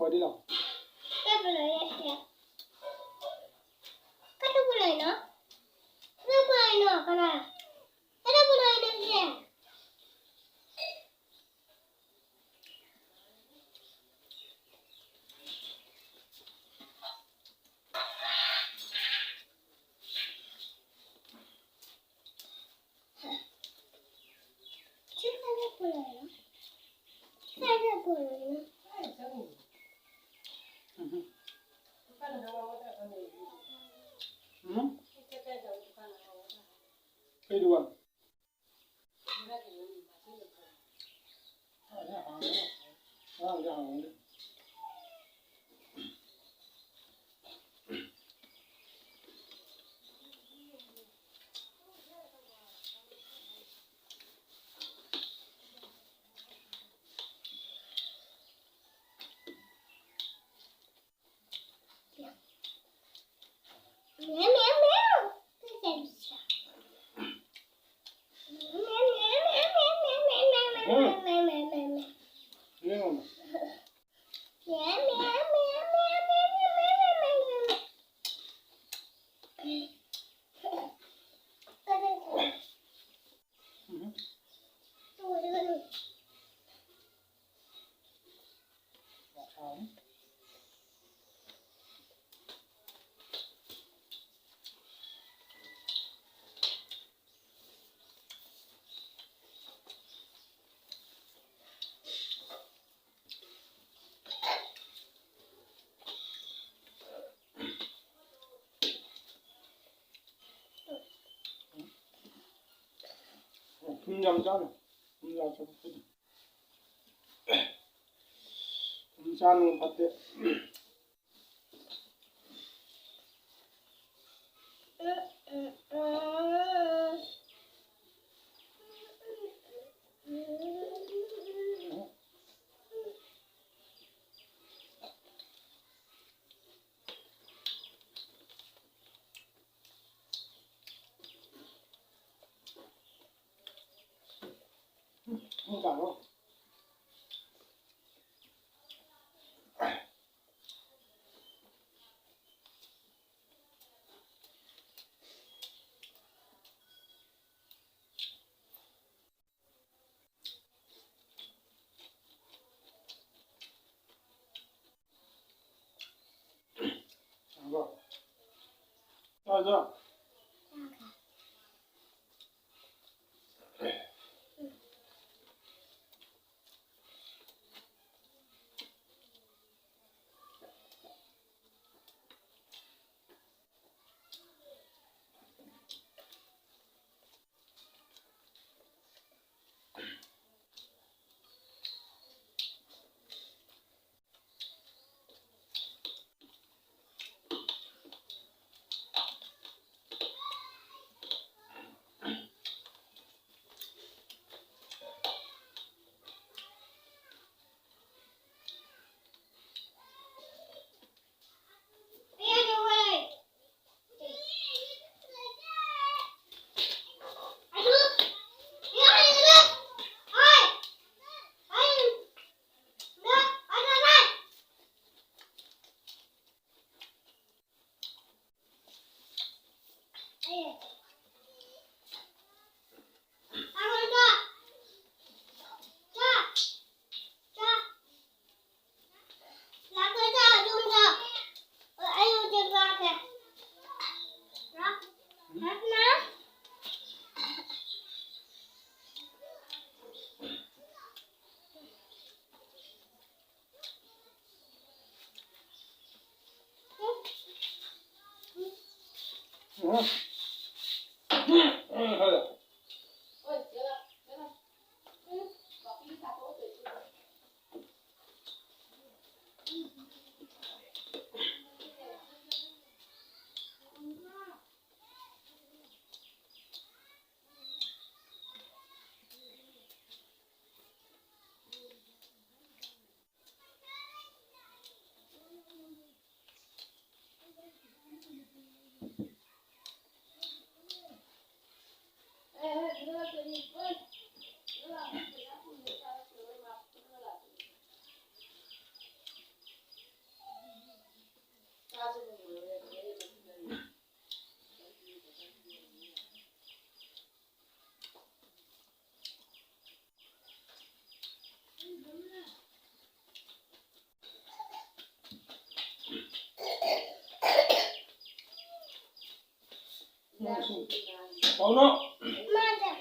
khỏi đi đâu. Cái bữa này kìa. Cái đó bữa này nữa. Cái bữa này nữa cái này. Cái đó bữa này nữa kìa. Chứ cái đó bữa này nữa. Cái đó bữa này nữa. Cây đùa. Méo méo méo. Cái gì sao? Méo méo méo méo méo méo méo méo méo méo méo méo. Nghe không? Méo méo méo méo méo méo méo méo méo. Cái này thôi. Thôi thôi. 금장산 금산은 밭에 홍가로 자자 అవును माझं